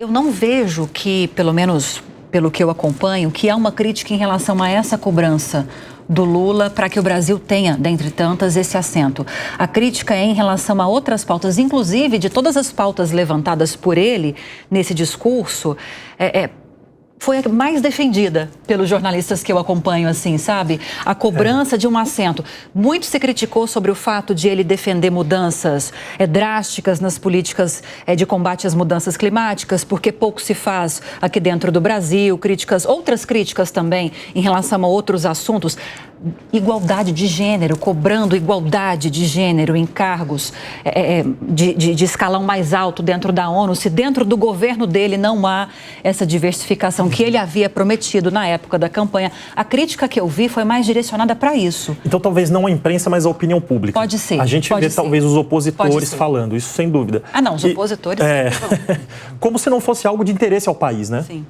Eu não vejo que, pelo menos pelo que eu acompanho, que há uma crítica em relação a essa cobrança do Lula para que o Brasil tenha, dentre tantas, esse assento. A crítica é em relação a outras pautas, inclusive de todas as pautas levantadas por ele nesse discurso, foi a mais defendida pelos jornalistas que eu acompanho, assim, sabe? A cobrança de um assento. Muito se criticou sobre o fato de ele defender mudanças drásticas nas políticas de combate às mudanças climáticas, porque pouco se faz aqui dentro do Brasil, outras críticas também em relação a outros assuntos. Igualdade de gênero, cobrando igualdade de gênero em cargos de escalão mais alto dentro da ONU, se dentro do governo dele não há essa diversificação que ele havia prometido na época da campanha. A crítica que eu vi foi mais direcionada para isso. Então talvez não a imprensa, mas a opinião pública. Pode ser. A gente vê talvez os opositores falando, isso sem dúvida. Ah não, os opositores... Como se não fosse algo de interesse ao país, né? Sim.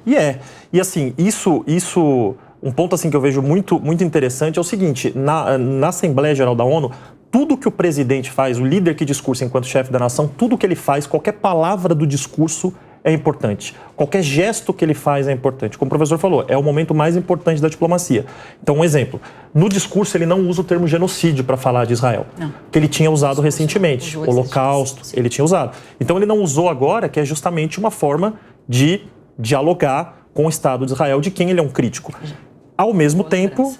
E assim, isso... Um ponto assim que eu vejo muito interessante é o seguinte, na Assembleia Geral da ONU, tudo que o presidente faz, o líder que discursa enquanto chefe da nação, tudo que ele faz, qualquer palavra do discurso é importante. Qualquer gesto que ele faz é importante. Como o professor falou, é o momento mais importante da diplomacia. Então, um exemplo. No discurso, ele não usa o termo genocídio para falar de Israel, que ele tinha usado recentemente. Holocausto, ele tinha usado. Então, ele não usou agora, que é justamente uma forma de dialogar com o Estado de Israel, de quem ele é um crítico. Ao mesmo tempo,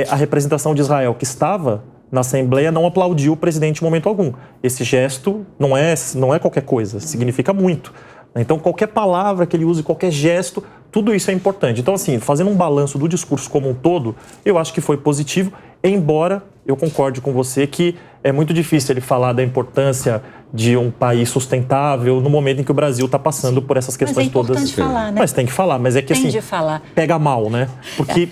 a representação de Israel que estava na Assembleia não aplaudiu o presidente em momento algum. Esse gesto não é qualquer coisa, significa muito. Então, qualquer palavra que ele use, qualquer gesto, tudo isso é importante. Então, assim, fazendo um balanço do discurso como um todo, eu acho que foi positivo, embora eu concorde com você que é muito difícil ele falar da importância de um país sustentável no momento em que o Brasil está passando por essas questões todas. Mas é importante falar, né? Mas tem que falar, mas é que assim, pega mal, né? Porque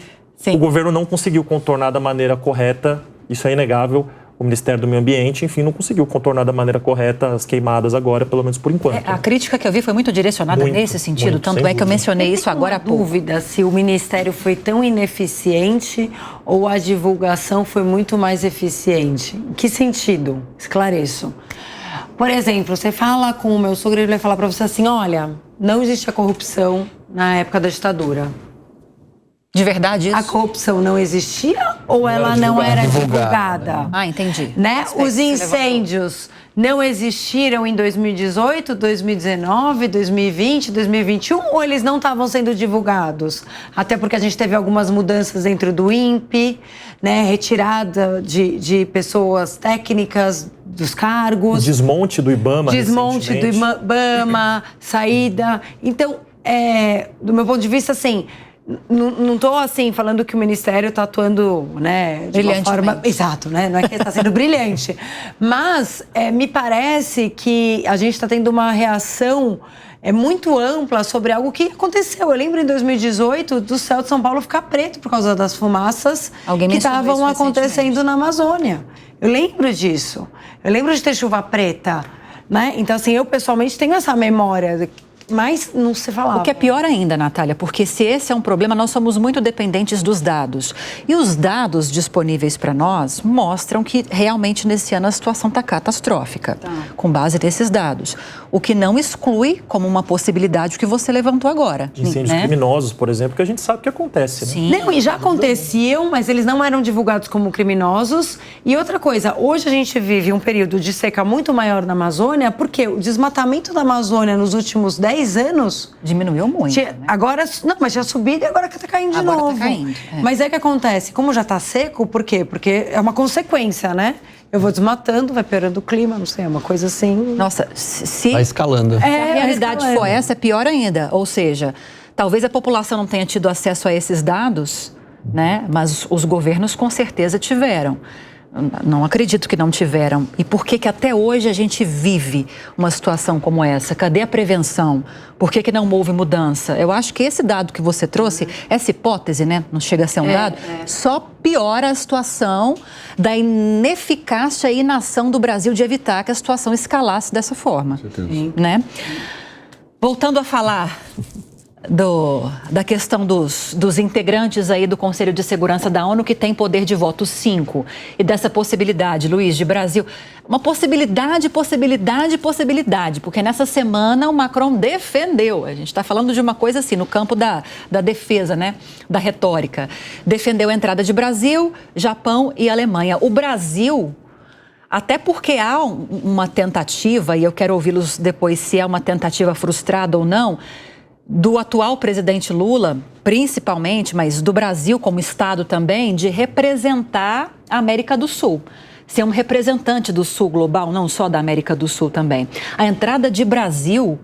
o governo não conseguiu contornar da maneira correta, isso é inegável. O Ministério do Meio Ambiente, enfim, não conseguiu contornar da maneira correta as queimadas agora, pelo menos por enquanto. A crítica que eu vi foi muito direcionada nesse sentido, tanto é que eu mencionei isso agora há pouco. Dúvida se o Ministério foi tão ineficiente ou a divulgação foi muito mais eficiente. Em que sentido? Esclareço. Por exemplo, você fala com o meu sogro, ele vai falar para você assim, olha, não existia corrupção na época da ditadura. De verdade isso? A corrupção não existia ou ela não era divulgada? Ah, entendi. Né? Os incêndios não existiram em 2018, 2019, 2020, 2021 ou eles não estavam sendo divulgados? Até porque a gente teve algumas mudanças dentro do INPE, né? Retirada de pessoas técnicas dos cargos. Desmonte do IBAMA. Desmonte do IBAMA, saída. Então, do meu ponto de vista, assim... Não estou assim falando que o Ministério está atuando, né, de uma forma... Exato, né? Não é que está sendo brilhante. Mas me parece que a gente está tendo uma reação muito ampla sobre algo que aconteceu. Eu lembro em 2018 do céu de São Paulo ficar preto por causa das fumaças que estavam acontecendo na Amazônia. Eu lembro disso. Eu lembro de ter chuva preta, né? Então, assim, eu pessoalmente tenho essa memória... Mas não se falava. O que é pior ainda, Natália, porque se esse é um problema, nós somos muito dependentes dos dados. E os dados disponíveis para nós mostram que realmente nesse ano a situação está catastrófica, com base nesses dados. O que não exclui como uma possibilidade o que você levantou agora. Incêndios criminosos, por exemplo, que a gente sabe que acontece. Né? Sim. Não, e já aconteciam, mas eles não eram divulgados como criminosos. E outra coisa, hoje a gente vive um período de seca muito maior na Amazônia, porque o desmatamento da Amazônia nos últimos 10 anos... Diminuiu muito, né? Agora, não, mas tinha subido e agora que está caindo de novo. Tá caindo, Mas é que acontece, como já está seco, por quê? Porque é uma consequência, né? Eu vou desmatando, vai piorando o clima, não sei, é uma coisa assim... Nossa, se... Vai escalando. Se a realidade for essa, é pior ainda. Ou seja, talvez a população não tenha tido acesso a esses dados, né? Mas os governos com certeza tiveram. Não acredito que não tiveram. E por que até hoje a gente vive uma situação como essa? Cadê a prevenção? Por que não houve mudança? Eu acho que esse dado que você trouxe, essa hipótese, né? Não chega a ser um dado, só piora a situação da ineficácia e inação do Brasil de evitar que a situação escalasse dessa forma. Né? Voltando a falar da questão dos integrantes aí do Conselho de Segurança da ONU que tem poder de voto 5 e dessa possibilidade, Luiz, de Brasil, uma possibilidade, porque nessa semana o Macron defendeu, a gente está falando de uma coisa assim, no campo da defesa, né, da retórica, defendeu a entrada de Brasil, Japão e Alemanha. O Brasil, até porque há uma tentativa, e eu quero ouvi-los depois se é uma tentativa frustrada ou não, do atual presidente Lula, principalmente, mas do Brasil como Estado também, de representar a América do Sul. Ser um representante do Sul global, não só da América do Sul também. A entrada de Brasil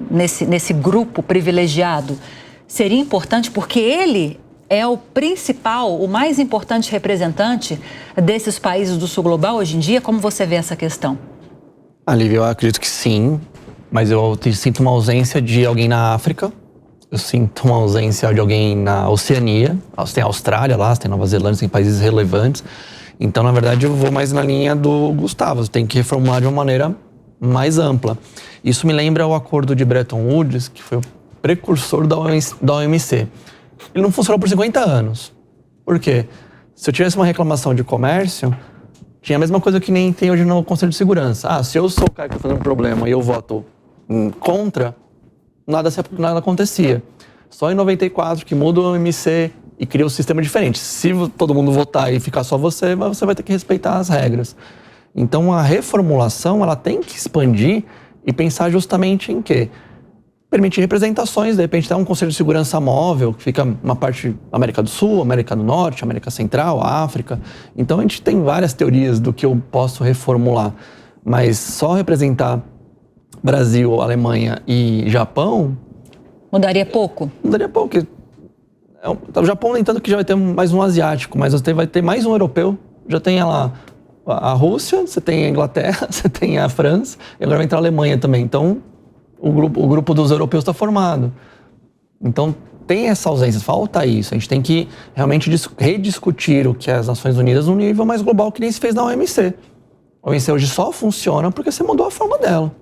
nesse grupo privilegiado seria importante porque ele é o principal, o mais importante representante desses países do Sul global hoje em dia. Como você vê essa questão? Lívia, eu acredito que sim. Mas eu sinto uma ausência de alguém na África, eu sinto uma ausência de alguém na Oceania, você tem a Austrália lá, você tem Nova Zelândia, tem países relevantes. Então, na verdade, eu vou mais na linha do Gustavo, você tem que reformular de uma maneira mais ampla. Isso me lembra o acordo de Bretton Woods, que foi o precursor da OMC. Ele não funcionou por 50 anos. Por quê? Se eu tivesse uma reclamação de comércio, tinha a mesma coisa que nem tem hoje no Conselho de Segurança. Se eu sou o cara que está fazendo um problema e eu voto contra, nada acontecia. Só em 94 que muda o OMC e cria um sistema diferente. Se todo mundo votar e ficar só você vai ter que respeitar as regras. Então a reformulação, ela tem que expandir e pensar justamente em quê? Permitir representações, de repente tem um Conselho de Segurança móvel, que fica uma parte América do Sul, América do Norte, América Central, África. Então a gente tem várias teorias do que eu posso reformular, mas só representar Brasil, Alemanha e Japão... Mudaria pouco? Mudaria pouco. O Japão, nem tanto que já vai ter mais um asiático, mas você vai ter mais um europeu. Já tem lá a Rússia, você tem a Inglaterra, você tem a França, e agora vai entrar a Alemanha também. Então, o grupo dos europeus está formado. Então, tem essa ausência, falta isso. A gente tem que realmente rediscutir o que é as Nações Unidas num nível mais global, que nem se fez na OMC. A OMC hoje só funciona porque você mudou a forma dela.